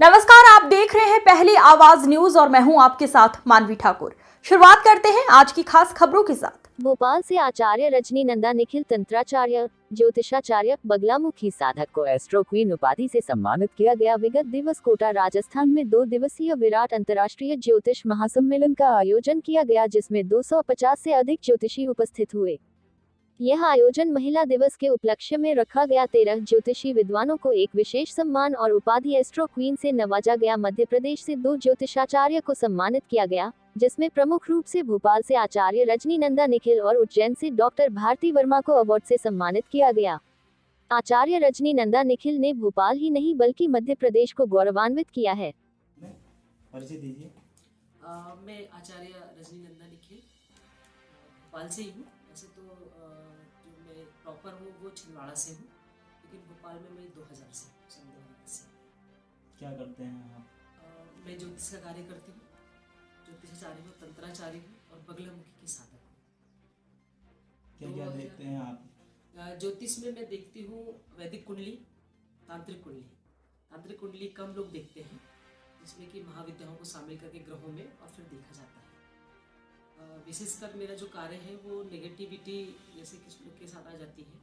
नमस्कार, आप देख रहे हैं पहली आवाज न्यूज और मैं हूं आपके साथ मानवी ठाकुर। शुरुआत करते हैं आज की खास खबरों के साथ। भोपाल से आचार्य रजनीनंदा निखिल तंत्राचार्य ज्योतिषाचार्य बगलामुखी साधक को एस्ट्रो क्वीन उपाधि से सम्मानित किया गया। विगत दिवस कोटा राजस्थान में 2 दिवसीय विराट अंतर्राष्ट्रीय ज्योतिष महासम्मेलन का आयोजन किया गया, जिसमें 250 से अधिक ज्योतिषी उपस्थित हुए। यह आयोजन महिला दिवस के उपलक्ष्य में रखा गया। 13 ज्योतिषी विद्वानों को एक विशेष सम्मान और उपाधि एस्ट्रो क्वीन से नवाजा गया। मध्य प्रदेश से 2 ज्योतिषाचार्य को सम्मानित किया गया, जिसमें प्रमुख रूप से भोपाल से आचार्य रजनीनंदा निखिल और उज्जैन से डॉक्टर भारती वर्मा को अवार्ड से सम्मानित किया गया। आचार्य रजनीनंदा निखिल ने भोपाल ही नहीं बल्कि मध्य प्रदेश को गौरवान्वित किया है। परिचय दीजिए। मैं आचार्य रजनीनंदा निखिल भोपाल से ही हूँ। वैसे तो जो मैं प्रॉपर हूँ वो छिंदवाड़ा से हूँ, लेकिन भोपाल में मैं 2000 से सन 2000 से। क्या करते हैं आप? मैं ज्योतिष का कार्य करती हूँ, ज्योतिषाचार्य हूँ, तंत्राचार्य हूँ और बगलामुखी की साधक हूँ। क्या क्या देखते हैं आप? ज्योतिष में मैं देखती हूँ वैदिक कुंडली, तांत्रिक कुंडली। तांत्रिक कुंडली कम लोग देखते हैं, जिसमें कि महाविद्याओं को शामिल करके ग्रहों में और फिर देखा जाता है। विशेषकर मेरा जो कार्य है वो नेगेटिविटी जैसे किसी लोग के साथ आ जाती है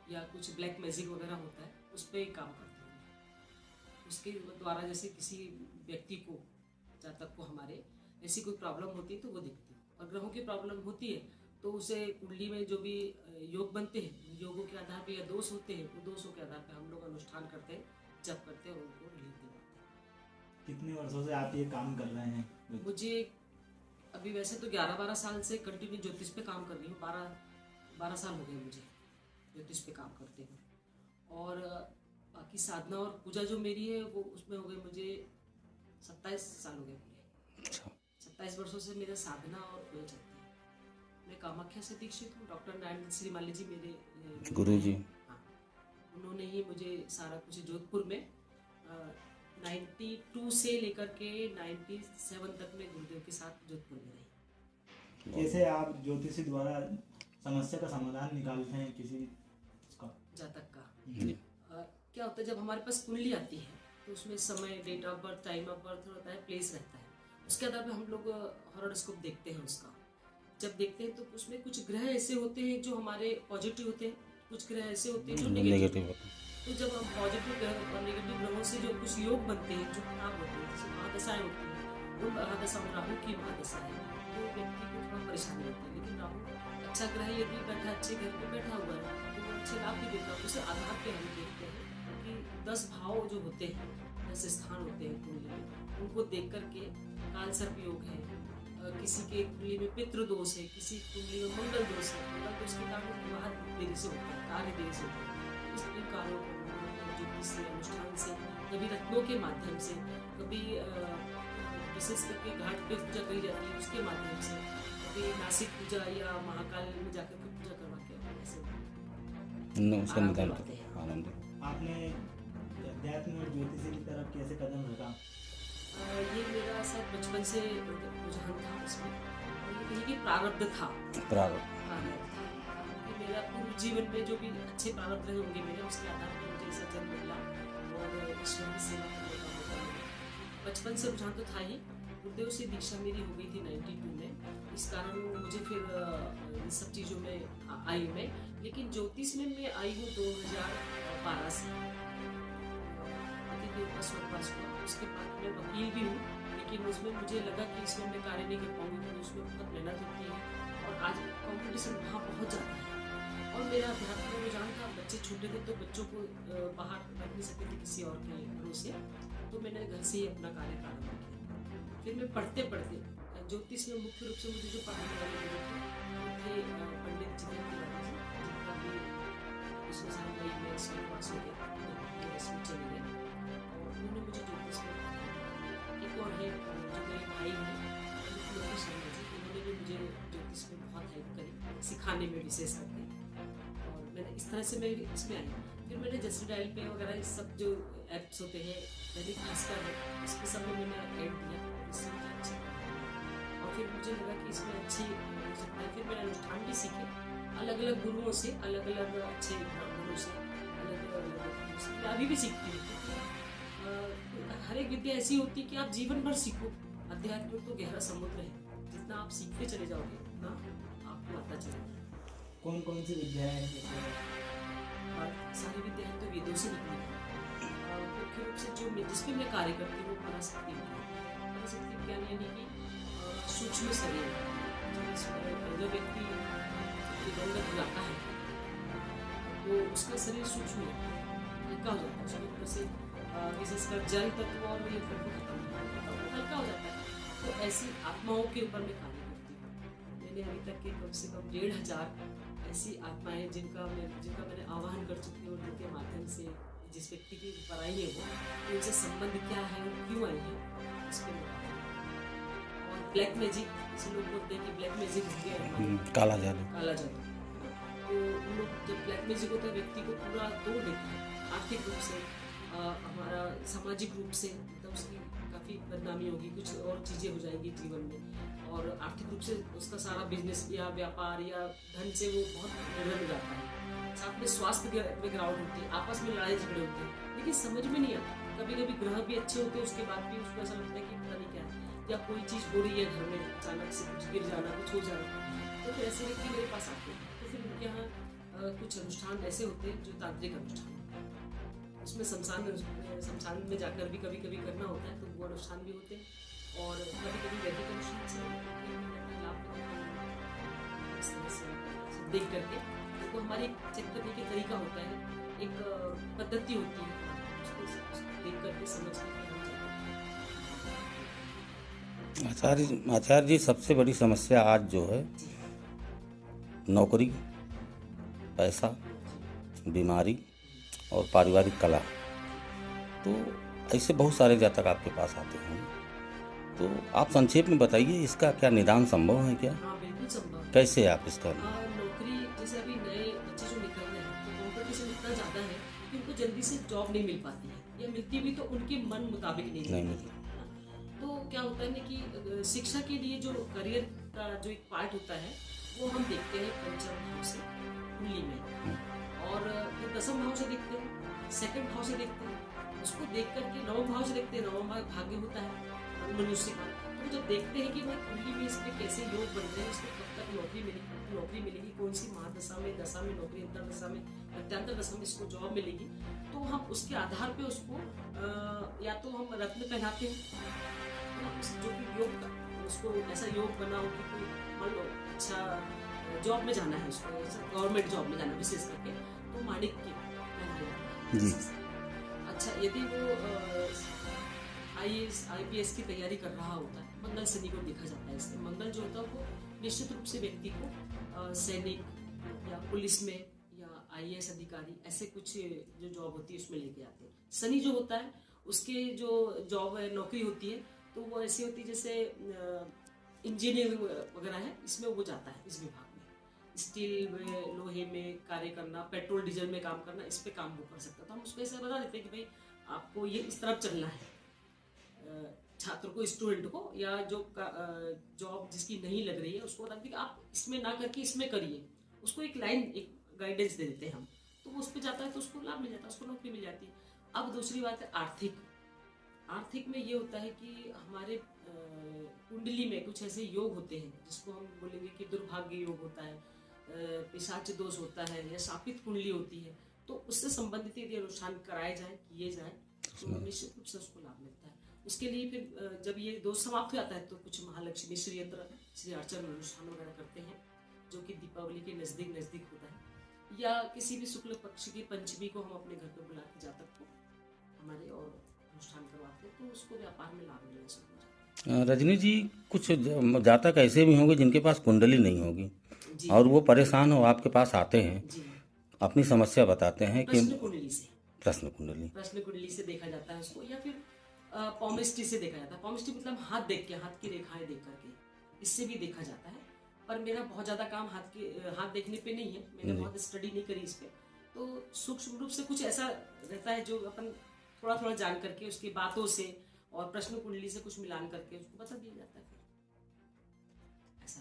या कुछ ब्लैक मैजिक वगैरह होता है, उस पर काम करती हूँ। उसके द्वारा जैसे किसी व्यक्ति को, जातक को हमारे ऐसी कोई प्रॉब्लम होती है तो वो देखती हूँ। और ग्रहों की प्रॉब्लम होती है तो उसे कुंडली में जो भी योग बनते हैं, योगों के आधार पर या दोष होते हैं, वो दोषों के आधार पर हम लोग अनुष्ठान करते हैं, जप करते हैं और उनको रिलीफ दिलाते हैं। कितने वर्षों से आप ये काम कर रहे हैं? मुझे अभी वैसे तो 11-12 साल से कंटिन्यू ज्योतिष पे काम कर रही हूँ। 12 साल हो गए मुझे ज्योतिष पे काम करते हुए। और बाकी साधना और पूजा जो मेरी है वो उसमें हो गई मुझे 27 साल हो गए पूरे। 27 वर्षों से मेरा साधना और पूजा चलती है। मैं कामाख्या से दीक्षित हूँ। डॉक्टर नारायण श्रीमाली जी मेरे गुरु जी। हाँ, उन्होंने ही मुझे सारा कुछ जोधपुर में 92 से लेकर के 97 तक में गुरुदेव के साथ जोधपुर में रही। कैसे आप ज्योतिषी द्वारा समस्या का समाधान निकालते हैं किसी उसका? जातक का क्या होता है, जब हमारे पास कुंडली आती है तो उसमें समय, date of birth, time of birth होता है, प्लेस रहता है। उसके आधार पर हम लोग हॉरोस्कोप देखते हैं। उसका जब देखते हैं तो उसमें कुछ ग्रह ऐसे होते हैं जो हमारे पॉजिटिव होते हैं, कुछ ग्रह ऐसे होते हैं जो नेगेटिव होते हैं। तो जब हम पॉजिटिव ग्रह और नेगेटिव ग्रहों से जो कुछ योग बनते हैं जो खराब होते हैं, जैसे महादशाएं होती हैं, उन महादशा में राहु की महादशा है तो व्यक्ति को थोड़ा परेशानी होती है। लेकिन राहु अच्छा ग्रह यदि बैठा, अच्छे घर पे बैठा हुआ है तो वो अच्छे लाभ भी देता है। उसे आधार पे हम देखते हैं कि 10 भाव जो होते हैं, 10 स्थान होते हैं कुंडली में, उनको देख करके काल सर्प योग है, किसी के कुंडली में पितृ दोष है, किसी कुंडली में मंगल दोष है। मंगल दोष के कारण विवाह देरी से होता है, कार्य देरी से होता है। इस कार्यों को ज्योतिष से, अनुष्ठान से, कभी रत्नों के माध्यम से, कभी विशेष करके घाट पे पूजा करी जाती है उसके माध्यम से, कभी नासिक पूजा या महाकाल में जाकर के पूजा करवा के आपने अध्यात्म और ज्योतिषी की तरफ कैसे कदम रखा? ये मेरा सब बचपन से रुझान था इसमें। ये कहीं की प्रारब्ध था। मेरा पूर्व जीवन में जो भी अच्छे प्रारब्ध रहे होंगे मेरे, उसके आधार पर मुझे ऐसा जन्म मिला और ईश्वर की सेवा करने का मौका मिला। बचपन से रुझान तो था ही। गुरुदेव से दीक्षा मेरी हो गई थी 92 में। इस कारण मुझे फिर इन सब चीज़ों में आई मैं। लेकिन ज्योतिष में मैं आई हूँ 2012 से। स्वर्गवास हुआ, उसके बाद मैं वकील भी हूँ, लेकिन उसमें मुझे लगा कि इसमें मैं कार्य नहीं कर पाऊंगी क्योंकि उसमें बहुत मेहनत होती है और आज कॉम्पिटिशन वहाँ बहुत ज़्यादा है। और मेरा अध्यात्म में रुझान था। बच्चे छोटे थे तो बच्चों को बाहर रख नहीं सकते थे किसी और के भरोसे, तो मैंने घर से ही अपना कार्य प्रारंभ किया। फिर मैं पढ़ते पढ़ते ज्योतिष में मुख्य रूप से मुझे जो पढ़ाने वाले लोग थे पंडित जितेंद्र तिवारी जी, जिनका भी पिछले साल मई में स्वर्गवास हो गया, इसमें चले गए। उन्होंने मुझे ज्योतिष में एक और है जो मेरे भाई हैं शर्मा जी, उन्होंने भी मुझे ज्योतिष में बहुत हेल्प करी, सिखाने में विशेष करके। और मैंने इस तरह से मैं इसमें आई। फिर मैंने जैसे डायल पे वगैरह इस सब जो ऐप्स होते हैं, दैनिक भास्कर है, इसके सब में मैंने ऐड दिया और इससे मुझे अच्छी और फिर मुझे लगा कि इसमें अच्छी हो सकता है। फिर मैंने अनुष्ठान भी सीखे अलग अलग गुरुओं से, अलग अलग अच्छे ब्राह्मणों से, अलग अलग मैं अभी भी सीखती हूँ। हर एक विद्या ऐसी होती है कि आप जीवन भर सीखो। अध्यात्म तो गहरा समुद्र है, जितना आप सीखते चले जाओगे उतना आपको आता चलेगा। कौन कौन सी विद्याएं हैं जैसे? और सारी विद्याएं तो वेदों से निकली हैं। मुख्य रूप से जो जिसमें मैं कार्य करती हूँ वो पराशक्ति विज्ञान। पराशक्ति विज्ञान यानी कि सूक्ष्म शरीर, जिसमें जो व्यक्ति दिवंगत जाता है तो उसका शरीर सूक्ष्म होता है, हल्का हो जाता है। उसके ऊपर से विशेषकर जल तत्व और ये तत्व खत्म हो जाता है, तो हल्का हो जाता है। तो ऐसी आत्माओं के ऊपर मैं कार्य करती हूँ। मैंने अभी तक के कम से कम 1500 ऐसी आत्माएं जिनका मैंने आह्वान कर चुकी हूँ, जिनके माध्यम से जिस व्यक्ति की ऊपर आई है वो उनसे संबंध क्या है और क्यों आई है इस पर मैं बात करूँ। और ब्लैक मैजिक, जैसे लोग बोलते हैं कि ब्लैक मैजिक हो गया, काला जादू। काला जादू, तो उन लोग जब ब्लैक मैजिक होता है व्यक्ति को पूरा तोड़ देता है, आर्थिक रूप से, हमारा सामाजिक रूप से, मतलब उसकी काफ़ी बदनामी होगी, कुछ और चीज़ें हो जाएगी जीवन में, और आर्थिक रूप से उसका सारा बिजनेस या व्यापार या धन से वो बहुत निर्भर हो जाता है। साथ में स्वास्थ्य में गिरावट होती है, आपस में लड़ाई झगड़े होते हैं, लेकिन समझ में नहीं आता। कभी कभी ग्रह भी अच्छे होते हैं, उसके बाद भी उसको ऐसा लगता है कि पता नहीं क्या है, या कोई चीज़ हो रही है घर में, अचानक से कुछ गिर जाना, कुछ हो जाना, तो फिर ऐसे व्यक्ति मेरे पास आते हैं। तो फिर उनके यहाँ कुछ अनुष्ठान ऐसे होते हैं जो तांत्रिक अनुष्ठान, उसमें शमशान में जाकर भी कभी कभी करना होता है, तो वो अनुष्ठान भी होते हैं। और कभी कभी वैदिक अनुष्ठान से लाभ इस तरह से देख करके, तो हमारी एक चेक करने के तरीका होता है, एक पद्धति होती है, उसको देख करके समझ करके हम चलते हैं। आचार्य जी, सबसे बड़ी समस्या आज जो है नौकरी, पैसा, बीमारी और पारिवारिक कला, तो ऐसे बहुत सारे जातक आपके पास आते हैं, तो आप संक्षेप में बताइए इसका क्या निदान संभव है क्या? हाँ, बिल्कुल संभव है। कैसे आप इसका? नौकरी, जैसे अभी नए बच्चे जो निकल रहे हैं तो कॉम्पिटिशन इतना ज़्यादा है कि उनको जल्दी से जॉब नहीं मिल पाती है, या मिलती भी तो उनके मन मुताबिक नहीं मिलती है। तो क्या होता है ना कि शिक्षा के लिए जो करियर का जो एक पार्ट होता है वो हम देखते हैं पंचम भाव से कुंडली में, और फिर दसम भाव से देखते हैं, सेकंड भाव से देखते हैं, उसको देख करके नवम भाव से देखते हैं। नवम भाव भाग्य होता है मनुष्य का, तो जब देखते हैं कि भाई कुंडली में इसमें कैसे योग बनते हैं, इसको कब तक नौकरी मिलेगी, कौन सी महादशा में, दशा में नौकरी, अंतरदशा में, प्रत्यांतर दशा में इसको जॉब मिलेगी, तो हम उसके आधार पे उसको या तो हम रत्न पहनाते हैं, जो कि योग का उसको ऐसा योग बनाओ कि कोई मान लो अच्छा जॉब में जाना है, उसको गवर्नमेंट जॉब में जाना विशेष करके, तो माणिक्य पहनाया जाता है। अच्छा, यदि वो IAS IPS की तैयारी कर रहा होता है, मंगल शनि को देखा जाता है। इससे मंगल जो होता है वो निश्चित रूप से व्यक्ति को सैनिक या पुलिस में या IAS अधिकारी, ऐसे कुछ जो जॉब होती है उसमें लेके आते हैं। शनि जो होता है उसके जो जॉब नौकरी होती है तो वो ऐसी होती है जैसे इंजीनियरिंग वगैरह है, इसमें वो जाता है, इस विभाग में स्टील में, लोहे में कार्य करना, पेट्रोल डीजल में काम करना, इस पे काम वो कर सकता है। तो हम उसको ऐसा बता देते हैं कि भाई आपको ये इस तरफ चलना है, छात्र को, स्टूडेंट को, या जो जॉब जिसकी नहीं लग रही है उसको बता देते कि आप इसमें ना करके इसमें करिए, उसको एक लाइन, एक गाइडेंस दे देते हैं हम, तो वो उस पर जाता है तो उसको लाभ मिल जाता है, उसको नौकरी मिल जाती है। अब दूसरी बात है आर्थिक में ये होता है कि हमारे कुंडली में कुछ ऐसे योग होते हैं जिसको हम बोलेंगे कि दुर्भाग्य योग होता है, पिशाच दोष होता है, या शापित कुंडली होती है, तो उससे संबंधित यदि अनुष्ठान कराए जाए, किए जाए, तो निश्चित रूप से उसको लाभ मिलता है। उसके लिए फिर जब ये दोष समाप्त हो जाता है तो कुछ महालक्ष्मी श्री यंत्र, श्री अर्चन अनुष्ठान वगैरह करते हैं, जो कि दीपावली के नज़दीक होता है, या किसी भी शुक्ल पक्ष की पंचमी को हम अपने घर पर बुला के जातक को हमारे और अनुष्ठान करवाते हैं, तो उसको व्यापार में लाभ मिलना शुरू हो जाता है। रजनी जी, कुछ जातक ऐसे भी होंगे जिनके पास कुंडली नहीं होगी और वो परेशान हो आपके पास आते हैं, अपनी समस्या बताते हैं कि प्रश्न कुंडली से देखा जाता है उसको, या फिर पॉमिस्ट्री से देखा जाता है। पॉमिस्ट्री मतलब हाथ देख के, हाथ की रेखाएं देख करके, इससे भी देखा जाता है। पर मेरा बहुत ज़्यादा काम हाथ देखने पे नहीं है, मैंने बहुत स्टडी नहीं करी इस पे, तो सूक्ष्म रूप से कुछ ऐसा रहता है जो अपन थोड़ा थोड़ा जान करके उसकी बातों से और प्रश्न कुंडली से कुछ मिलान करके उसको बता दिया जाता है। फिर ऐसा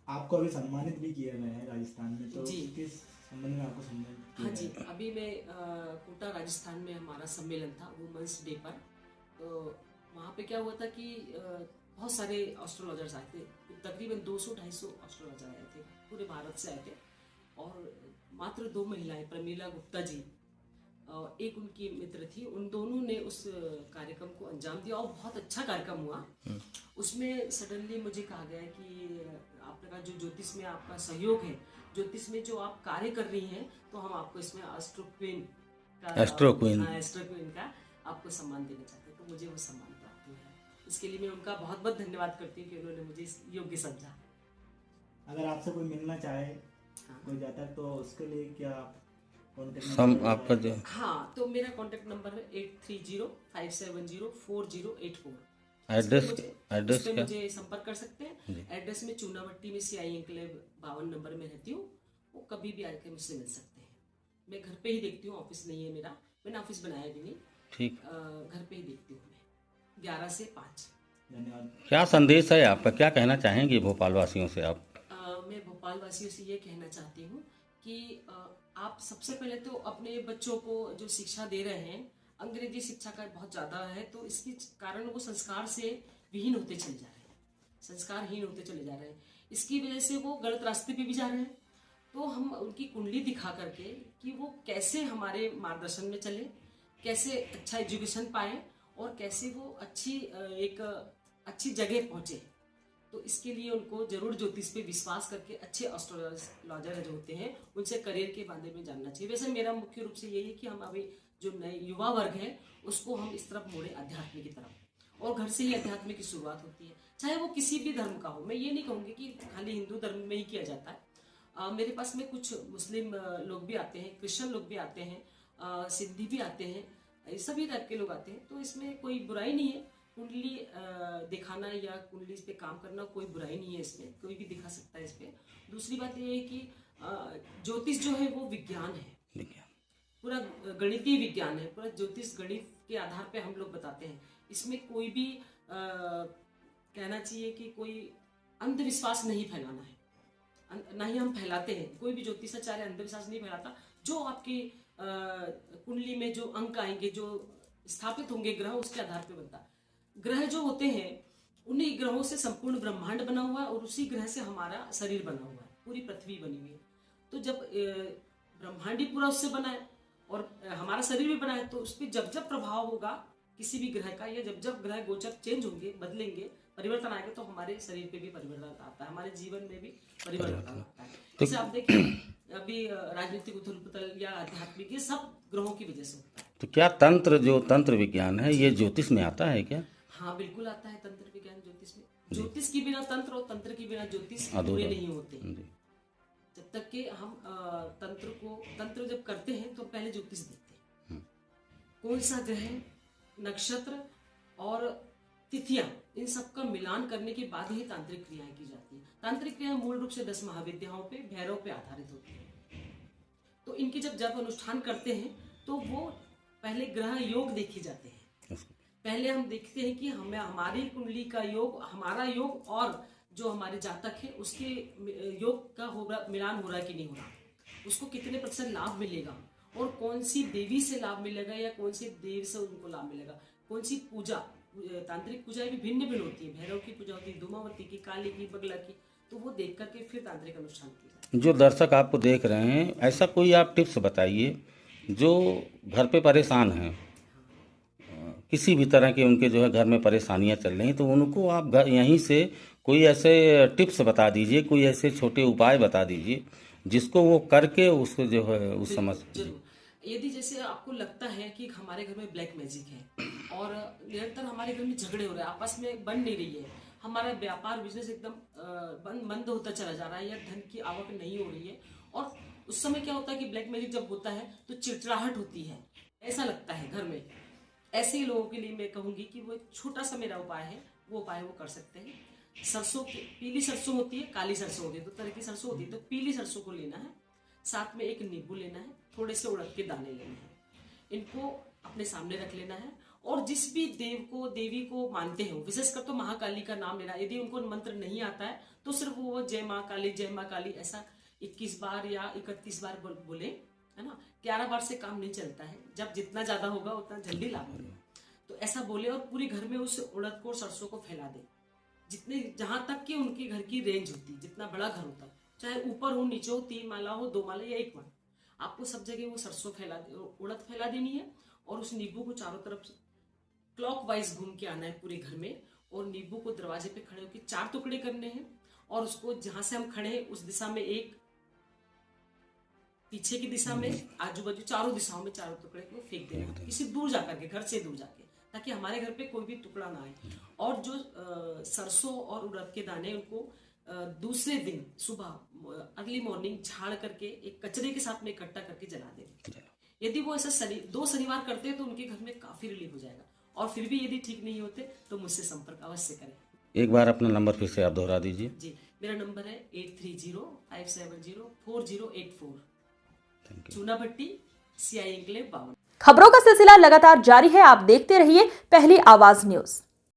आपको अभी सम्मानित भी किया गया है राजस्थान में, तो किस संबंध में आपको सम्मानित किया? हाँ जी, अभी मैं कोटा राजस्थान में हमारा सम्मेलन था वुमेन्स डे पर, तो वहाँ पे क्या हुआ था कि बहुत सारे एस्ट्रोलॉजर्स आए थे, तकरीबन 200-250 एस्ट्रोलॉजर आए थे, पूरे भारत से आए थे। और मात्र 2 महिलाएं, प्रमीला गुप्ता जी और एक उनकी मित्र थी, उन दोनों ने उस कार्यक्रम को अंजाम दिया और बहुत अच्छा कार्यक्रम हुआ। उसमें सडनली मुझे कहा गया कि आपका जो ज्योतिष में आपका सहयोग है, ज्योतिष में जो आप कार्य कर रही हैं, तो हम आपको इसमें एस्ट्रो क्वीन का आपको सम्मान देना चाहते हैं। तो मुझे वो सम्मान प्राप्त हुआ है। इसके लिए मैं उनका बहुत बहुत धन्यवाद करती हूँ कि उन्होंने मुझे इस योग्य समझा। अगर आपसे कोई मिलना चाहे, हाँ। कोई जाता है, तो उसके लिए क्या कॉन्टेक्ट हम आपका जो हाँ, तो मेरा कॉन्टेक्ट नंबर है 8305704084। एड्रेस उस पे क्या? मुझे संपर्क कर सकते हैं। एड्रेस में चूनाभट्टी में CI एन्क्लेव 52 नंबर में रहती हूँ। वो कभी भी आकर मुझसे मिल सकते हैं। मैं घर पे ही देखती हूँ, ऑफिस नहीं है मेरा, मैंने ऑफिस बनाया भी नहीं, ठीक। घर पे ही देखती हूँ मैं 11 से 5। धन्यवाद। क्या संदेश है आपका, क्या कहना चाहेंगे भोपाल वासियों से आप? मैं भोपाल वासियों से ये कहना चाहती हूँ कि आप सबसे पहले तो अपने बच्चों को जो शिक्षा दे रहे हैं, अंग्रेजी शिक्षा का बहुत ज़्यादा है, तो इसके कारण वो संस्कार से विहीन होते चले जा रहे हैं, संस्कारहीन होते चले जा रहे हैं। इसकी वजह से वो गलत रास्ते पे भी जा रहे हैं। तो हम उनकी कुंडली दिखा करके कि वो कैसे हमारे मार्गदर्शन में चले, कैसे अच्छा एजुकेशन पाए और कैसे वो अच्छी जगह पहुँचे। तो इसके लिए उनको जरूर ज्योतिष पे विश्वास करके अच्छे एस्ट्रोलॉजर जो होते हैं उनसे करियर के बारे में जानना चाहिए। वैसे मेरा मुख्य रूप से यही है कि हम अभी जो नए युवा वर्ग है उसको हम इस तरफ मोड़े, अध्यात्म की तरफ। और घर से ही अध्यात्म की शुरुआत होती है, चाहे वो किसी भी धर्म का हो। मैं ये नहीं कहूँगी कि खाली हिंदू धर्म में ही किया जाता है। मेरे पास में कुछ मुस्लिम लोग भी आते हैं, क्रिश्चियन लोग भी आते हैं, सिंधी भी आते हैं, सभी टाइप के लोग आते हैं। तो इसमें कोई बुराई नहीं है। कुंडली दिखाना या कुंडली पे काम करना कोई बुराई नहीं है, इसमें कोई भी दिखा सकता है इस पे। दूसरी बात ये है कि ज्योतिष जो है वो विज्ञान है, पूरा गणितीय विज्ञान है, पूरा ज्योतिष गणित के आधार पे हम लोग बताते हैं। इसमें कोई भी कहना चाहिए कि कोई अंधविश्वास नहीं फैलाना है, ना ही हम फैलाते हैं। कोई भी ज्योतिषाचार्य अंधविश्वास नहीं फैलाता। जो आपकी कुंडली में जो अंक आएंगे, जो स्थापित होंगे ग्रह, उसके आधार पे बनता है। ग्रह जो होते हैं उन्हीं ग्रहों से संपूर्ण ब्रह्मांड बना हुआ है और उसी ग्रह से हमारा शरीर बना हुआ है, पूरी पृथ्वी बनी हुई है। तो जब ब्रह्मांड ही पूरा उससे बना है और हमारा शरीर भी बना है, तो उस पर जब जब प्रभाव होगा किसी भी ग्रह का, या जब जब ग्रह गोचर चेंज होंगे, बदलेंगे, परिवर्तन आएगा, तो हमारे शरीर पे भी परिवर्तन आता है, हमारे जीवन में भी परिवर्तन आता है। जैसे आप देखिए अभी राजनीतिक उथल पुथल या आध्यात्मिक, ये सब ग्रहों की वजह से होता है। तो क्या तंत्र विज्ञान है ये ज्योतिष में आता है क्या? हाँ, बिल्कुल आता है तंत्र विज्ञान ज्योतिष में। ज्योतिष की बिना तंत्र और तंत्र की बिना ज्योतिष पूरे नहीं होते। जब तक कि हम तंत्र जब करते हैं तो पहले ज्योतिष देखते हैं, कौन सा ग्रह, नक्षत्र और तिथियां, इन सब का मिलान करने के बाद ही तांत्रिक क्रियाएं की जाती है। तांत्रिक क्रियाएं मूल रूप से 10 महाविद्याओं पे, भैरव पे आधारित होती है। तो इनकी जब अनुष्ठान करते हैं तो वो पहले ग्रह योग देखे जाते हैं। पहले हम देखते हैं कि हमें हमारी कुंडली का योग, हमारा योग और जो हमारे जातक है उसके योग का मिलान हो रहा है कि नहीं हो रहा, उसको कितने % लाभ मिलेगा और कौन सी देवी से लाभ मिलेगा या कौन सी देव से उनको लाभ मिलेगा, कौन सी पूजा, तांत्रिक पूजाएं भी भिन्न भिन्न होती है। भैरव की पूजा होती है, धूमावती की, काली की, बगला की। तो वो देख करके फिर तांत्रिक अनुष्ठान किया। जो दर्शक आपको देख रहे हैं, ऐसा कोई आप टिप्स बताइए जो घर पे परेशान हैं, किसी भी तरह के उनके जो है घर में परेशानियां चल रही हैं, तो उनको आप यहीं से कोई ऐसे टिप्स बता दीजिए, कोई ऐसे छोटे उपाय बता दीजिए जिसको वो करके उसको जो है उस समस्या। यदि जैसे आपको लगता है कि हमारे घर में ब्लैक मैजिक है और निरंतर हमारे घर में झगड़े हो रहे हैं, आपस में बन नहीं रही है, हमारा व्यापार बिजनेस एकदम मंद होता चला जा रहा है या धन की आवक नहीं हो रही है, और उस समय क्या होता है कि ब्लैक मैजिक जब होता है तो चिड़चिड़ाहट होती है, ऐसा लगता है घर में। ऐसे ही लोगों के लिए मैं कहूंगी कि वो एक छोटा सा मेरा उपाय है, वो उपाय वो कर सकते हैं। सरसों की, पीली सरसों होती है, काली सरसों होती है, दो तरह की सरसों होती है। तो पीली सरसों को लेना है, साथ में एक नींबू लेना है, थोड़े से उड़द के दाने लेने हैं, इनको अपने सामने रख लेना है। और जिस भी देव को, देवी को मानते हैं, विशेषकर तो महाकाली का नाम लेना। यदि उनको मंत्र नहीं आता है तो सिर्फ वो जय माँ काली ऐसा 21 बार या 31 बार बोले, है ना। 11 बार से काम नहीं चलता है, जब जितना ज्यादा होगा उतना जल्दी लाभ होगा। तो ऐसा बोले और पूरे घर में उस उड़द को और सरसों को फैला दे, जितने जहां तक कि उनके घर की रेंज होती, जितना बड़ा घर होता है, चाहे ऊपर हो नीचे हो, 3 माला हो, 2 माला या 1 माला, आपको सब जगह वो सरसों उड़द फैला देनी है और उस नींबू को चारों तरफ क्लॉकवाइज घूम के आना है पूरे घर में, और नींबू को दरवाजे पे खड़े होकर 4 टुकड़े करने हैं और उसको जहां से हम खड़े हैं उस दिशा में 1, पीछे की दिशा में, आजू बाजू चारों दिशाओं में 4 टुकड़े को फेंक देना, किसी दूर जाकर के, घर से दूर जाके, ताकि हमारे घर पे कोई भी टुकड़ा ना आए। और जो सरसों और उड़द के दाने उनको दूसरे दिन सुबह अर्ली मॉर्निंग झाड़ करके एक कचरे के साथ में इकट्ठा करके जला देंगे। यदि वो ऐसा 2 शनिवार करते हैं तो उनके घर में काफी रिलीफ हो जाएगा, और फिर भी यदि ठीक नहीं होते तो मुझसे संपर्क अवश्य करें। एक बार अपना नंबर फिर से आप दोहरा दीजिए। जी, मेरा नंबर है 8305704084, चूनाभट्टी, CI एन्क्लेव 52। खबरों का सिलसिला लगातार जारी है, आप देखते रहिए पहली आवाज न्यूज।